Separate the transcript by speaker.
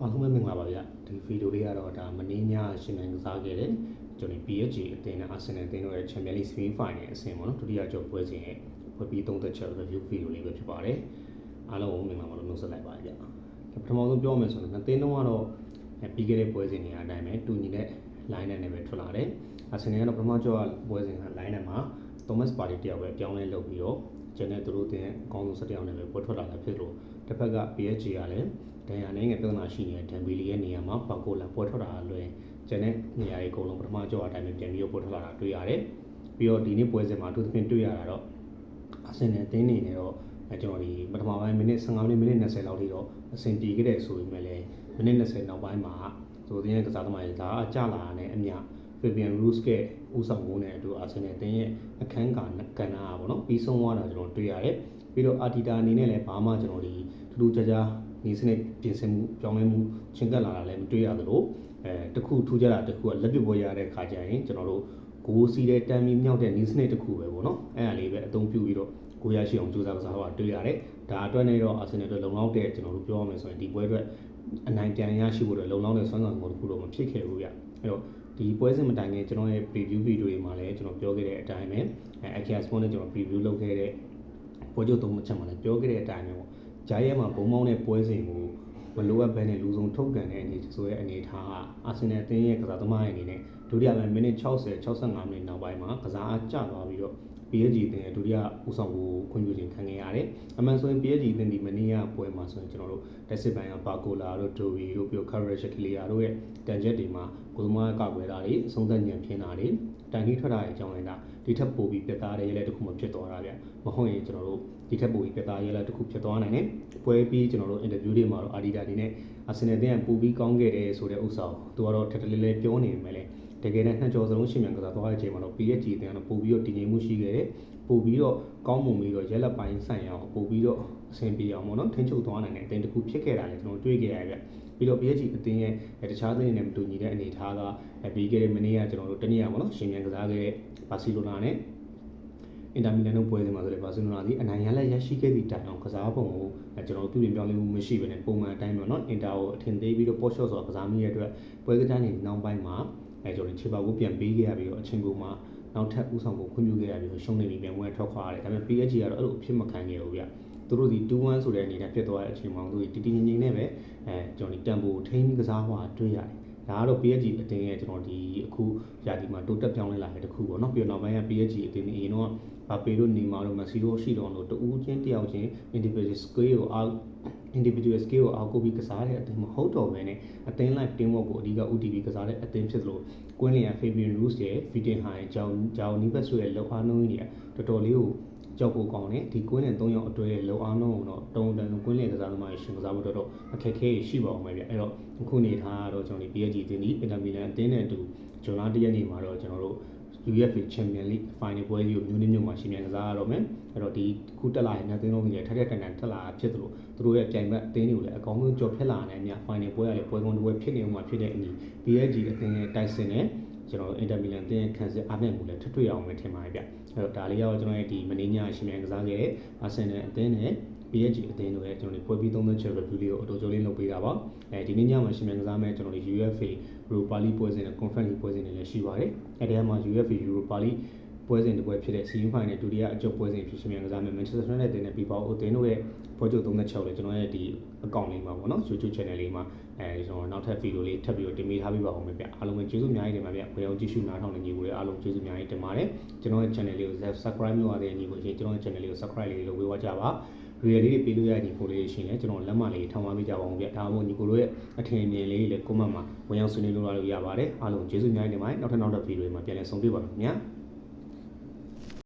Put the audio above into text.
Speaker 1: အားလုံးပဲမင်္ဂလာပါဗျာဒီဗီဒီယိုလေးကတော့ဒါမင်းညရှင်နိုင်ကစားခဲ့တဲ့ကျွန်တော် PSG အသင်းနဲ့အာဆင်နယ်အသင်းတို့ရဲ့ Champions League Semi Final အဆင့်ပေါ့နော်ဒုတိယကျော်ပွဲစဉ်ရဲ့ပွဲပြီးသုံးသက်ချက် review ဗီဒီယိုလေးပဲဖြစ်ပါတယ်အားလုံးမင်္ဂလာပါလို့နှုတ်ဆက်လိုက်ပါဗျာပထမဆုံးပြောမယ်ဆိုတော့နှစ်သင်းလုံးကတော့ပြီးခဲ့တဲ့ပွဲစဉ်တွေအတိုင်းပဲတူညီတဲ့ line နဲ့ပဲထွက်လာတယ်အာဆင်နယ်ကတော့ပထမကျော်ပွဲစဉ်က line နဲ့မှာ Thomas Partey တယောက်ပဲပြောင်းလဲလုပ်ပြီးတော့ကျန်တဲ့သူတို့အကောင်းဆုံး17ယောက်နဲ့ပဲပွဲထွက်လာတာဖြစ်လို့တစ်ဖက်က PSG ကလည်းဒဏ်ရာနဲ့ငယ်ပြဿနာရှိနေတဲ့ Dembele ရဲ့နေရာမှာပါကိုလာပွဲထွက်တာလွယ်ကျန်တဲ့နေရာတွေအကုန်လုံးပထမကျော်အတိုင်းပဲပြန်ပြီးတော့ပွဲထွက်လာတာတွေ့ရတယ်ပြီးတော့ဒီနေ့ပွဲစဉ်မှာအထူးသဖြင့်တွေ့ရတာတော့အာဆင်နယ်အသင်းနေနဲ့တော့ကျွန်တော်ဒီပထမပိုင်းမိနစ်15မိနစ်20လောက်ထိတော့အဆင်ပြေခဲ့တဲ့ဆိုပေမဲ့လည်းမိနစ်20နောက်ပိုင်းမှာသူတို့ရဲ့ကစားသမားတွေဒါအကျလာတဲ့အမြFabian Ruiz ကဦးဆောင်မှုနဲ့အတူအာဆင်နယ်အသင်းရဲ့အခန်းကဏ္ဍပေါ့နော်ပြီးဆုံးသွားတာကျွန်တော်တွေ့ရတယ်ပြီးတော့အာတီတာအနေနဲ့လည်းဘာမှကျွန်တော်ဒီထူးထူးခြားခြားဒီစနစ်ပြင်ဆင်မှုပြောင်းလဲမှုချင်းကပ်လာတာလည်းမတွေ့ရသလိုတခုထူးခြားတာတခုကလက်ပြပွဲရတဲ့ခါကျရင်ကျွန်တော်တို့ဂိုးစီးတဲ့တမ်းပြီးမြောက်တဲ့ဒီစနစ်တခုပဲပေါ့နော်အဲ့ဒါလေးပဲအသုံးပြုပြီးတော့ကိုရရှိအောင်ကြိုးစားကစားတာတွေ့ရတယ်ဒါအတွက်နဲ့တော့အာဆင်နယ်အတွက်လုံလောက်တဲ့ကျွန်တော်တို့ပြောရမယ်ဆိုရင်ဒီပွဲအတွက်အနိုင်ပြန်ရရှိဖို့အတွက်လုံလောက်တဲ့စွမ်းဆောင်မှုတခုတော့မဖြစ်ခဲ့ဘူးဗျအဲ့တော့ဒီပွဲစဉ်မတိုင်ခင်ကျွန်တော်ရဲ့ preview video တွေမှာလည်းကျွန်တော်ပြောခဲ့တဲ့အတိုင်းပဲAkia Sport နဲ့ကျွန်တော် preview လုပ်ခဲ့တဲ့ပွဲချုပ်သုံးချက်မှာလည်းပြောခဲ့တဲ့အတိုင်းပဲပေါ့ဂျာရဲမှာဘုံမောင်းတဲ့ပွဲစဉ်ကိုမလိုအပ်ဘဲနဲ့လူဆုံးထုတ်ကန်တဲ့အနေဆိုရဲအနေထားကအာဆင်နယ်အသင်းရဲ့ကစားသမားတွေအနေနဲ့ဒုတိယပိုင်းမိနစ်60-65မိနစ်နောက်ပိုင်းမှာကစားအားကျသွားပြီးတော့ PSG အသင်းရဲ့ဒုတိယဦးဆောင်ကိုခွင့်ပြုခြင်းခံခဲ့ရတယ်။အမှန်ဆိုရင် PSG အသင်းဒီမနေ့ကပွဲမှာဆိုရင်ကျွန်တော်တို့တက်စစ်ပိုင်းကပါကိုလာတို့ဒိုဗီတို့ပြီးတော့ Courage Clear တို့ရဲ့တန်ချက်တွေမှာကိုသမားကောက်ွယ်တာတွေအဆုံးသတ်ညံပြင်းတာတွေတန်ကြီးထွက်တာတွေအကြောင်းလိုက်တာဒီထက်ပိုပြီးပြတ်သားတဲ့ရဲလက်တစ်ခုမှဖြစ်သွားတာဗျ။မဟုတ်ရင်ကျွန်တော်တို့ဒီထက်ပိုပြီးပြတ်သားရဲလက်တစ်ခုဖြစ်သွားနိုင်တယ်။ပွဲပြီးကျွန်တော်တို့ interview တွေမှာတော့ Adidas တွေနဲ့အာဆင်နယ်အသင်းကပိုပြီးကောင်းခဲ့တယ်ဆိုတဲ့ဥစ္စာကိုသူကတော့ထက်တလဲလဲပြောနေပေမဲ့လည်းတကယ်နဲ့နှစ်ကျော်စလုံးရှင်မြန်ကစားသွားတဲ့အချိန်မှာတော့ PSG အသင်းကတော့ပိုပြီးတော့တည်ငြိမ်မှုရှိခဲ့တယ်ပို့ပြီးတော့ကောင်းမွန်ပြီးတော့ရဲလက်ပိုင်းဆိုင်အောင်ပို့ပြီးတော့အဆင်ပြေအောင်ပေါ့နော်ထိန်းချုပ်သွားနိုင်တဲ့အသင်းတစ်ခုဖြစ်ခဲ့တာလည်းကျွန်တော်တွေ့ခဲ့ရပြပြီးတော့ PSG အသင်းရဲ့တခြားသင်းတွေနဲ့မတူညီတဲ့အနေအထားကပြီးခဲ့တဲ့မနေ့ကကျွန်တော်တို့တနည်းအားပေါ့နော်ရှင်မြန်ကစားခဲ့တဲ့ဘာစီလိုနာနဲ့အင်တာမီလန်တို့ပွဲစဉ်မှာဆိုလည်းဘာစီလိုနာဒီအနိုင်ရလက်ရရှိခဲ့သည့်တိုင်အောင်ကစားပုံကိုကျွန်တော်တို့ပြုပြင်ပြောင်းလဲမှုမရှိဘဲနဲ့ပုံမှန်အတိုင်းပေါ့နော်အင်တာကိုအထင်သေးပြီးတော့ပေါ်ရှော့ဆိုတာကစားမိရတဲ့အတွက်ပွဲကစားနေနောက်ပိုင်းမှာကျွန်တော်ခြေပါကိုပြန်ပေးခဲ့ရပြီးတော့အချိန်ပုံမှာနောက်ထပ်ဦးဆောင်ဖို့ခွင့်ပြုခဲ့ရပြီးတော့ရှုံးနေပြီးပြန်ပွဲထွက်ခွာရတယ်ဒါပေမဲ့ PSG ကတော့အဲ့လိုအဖြစ်မခံခဲ့ဘူးဗျသူတို့ဒီ2-1ဆိုတဲ့အနေနဲ့ဖြစ်သွားတဲ့အချိန်မှာသူတို့တီတီငင်းငင်းနဲ့ပဲကျွန်တော်ဒီတန်ဖိုထိန်းပြီးကစားဟွာတွေ့ရတယ်ဒါကတော့ PSG အသင်းရဲ့ကျွန်တော်ဒီအခုရာသီမှာတိုးတက်ပြောင်းလဲလာတဲ့တစ်ခုပေါ့နော်ပြီးတော့နောက်ပိုင်းက PSG အသင်းအရင်တော့ဘာပေတို့နီမာတို့မက်ဆီတို့ရှိတော့လို့တူးချင်းတယောက်ချင်း individual skill ကိုအောက်ကိုပြီးကစားတဲ့အသင်းမဟုတ်တော့ဘဲနဲ့အသင်းလိုက် team work ကိုအဓိက UTV ကစားတဲ့အသင်းဖြစ်သလိုကွင်းလျံ Fabian Ruiz ရဲ့ Vitinha ဂျာနီဘက်ဆိုရဲ့လောက်အားနှုန်းကြီးတွေတော်တော်လေးကိုကြောက်ဖို့ကောင်းတယ်ဒီကွင်းလျံ3ယောက်အတွဲရဲ့လောက်အားနှုန်းကိုတော့တုံးတန်ကွင်းလျံကစားသမားတွေရှင်ကစားဖို့တော့အခက်အခဲရှိပါအောင်ပဲဗျအဲ့တော့အခုနေထားတော့ကျွန်တော်ဒီ PSG အသင်းဒီအင်တာမီလန်အသင်းနဲ့အတူဇွန်လ1ရက်နေ့မှာတော့ကျွန်တော်တို့UEFA Champions League Final ပွဲကြီးကိုမြို့နယ်မြို့မှာရှင်မြန်ကစားရတော့မယ်အဲ့တော့ဒီခုတက်လာတဲ့နှစ်သင်းလုံးကြီးထက်ထက်တန်တန်တက်လာဖြစ်သလိုသူတို့ရဲ့ပြိုင်ဘက်အသင်းတွေကိုလည်းအကောင်းဆုံးကြော်ဖြတ်လာနိုင်မြ Final ပွဲရလေပွဲကုန်းတစ်ပွဲဖြစ်နေမှာဖြစ်တဲ့အညီ PSG အသင်းရဲ့တိုက်စစ်နဲ့ကျွန်တော်တို့ Inter Milan အသင်းရဲ့ခံစစ်အားနဲ့မှုလည်းထပ်တွေ့အောင်ပဲထင်ပါတယ်ဗျအဲ့တော့ဒါလေးကတော့ကျွန်တော်ရဲ့ဒီမနေ့ညရှင်မြန်ကစားခဲ့တဲ့ Arsenal အသင်းနဲ့ PSG အသင်းတို့ရဲ့ကျွန်တော်တို့ပွဲပြီးသုံးသက်ချက် review လေးကိုအတူတူလေးလုပ်ပေးတာပါဒီနေ့ညမှာရှင်မြန်ကစားမဲ့ကျွန်တော်တို့ UEFA Europa League ပွဲစဉ်နဲ့ Conference League ပွဲစဉ်တွေလည်းရှိပါတယ်အဲ့ဒီမှာ UEFA Europa League ပွဲစဉ်တစ်ပွဲဖြစ်တဲ့ Semi Final ဒုတိယအကျုပ်ပွဲစဉ်ဖြစ်ရှင်မြန်ကစားမဲ့ Manchester United နဲ့ပြီးပေါအသင်းတို့ရဲ့ပွဲချုပ်သုံးသက်ချက်ကိုလည်းကျွန်တော်ရဲ့ဒီ account လေးမှာပေါ့နော် YouTube channel လေးမှာကျွန်တော်နောက်ထပ် video လေးထပ်ပြီးတော့တင်ပေးထားပေးပါဦးမယ်ဗျအားလုံးပဲကျေးဇူးအများကြီးတင်ပါဗျဘယ်အောင်ကြည့်ရှုနားထောင်နေညီကိုလည်းအားလုံးကျေးဇူးအများကြီးတင်ပါတယ်ကျွန်တော်ရဲ့ channel လေးကို subscribe လုပ်ရတဲ့ညီကိုချင်းကျွန်တော်ရဲ့ channel လေးကို subscribe လေးလုပ်ပေးကြပါreal လေးပေးလို့ရတဲ့ညီကိုလေးရှင်လည်းကျွန်တော်လက်မှတ်လေးထောင်ပါပေးကြပါဦးဗျဒါမှမဟုတ်ညီကိုတို့ရဲ့အထင်အမြင်လေးလည်း comment မှာဝင်ရောက်ဆွေးနွေးလို့ရပါတယ်အားလုံးကျေးဇူးအများကြီးတင်ပါတယ်နောက်ထပ် video တွေမှာပြန်လည်ဆုံတွေ့ပါမယ်ခင်ဗျာ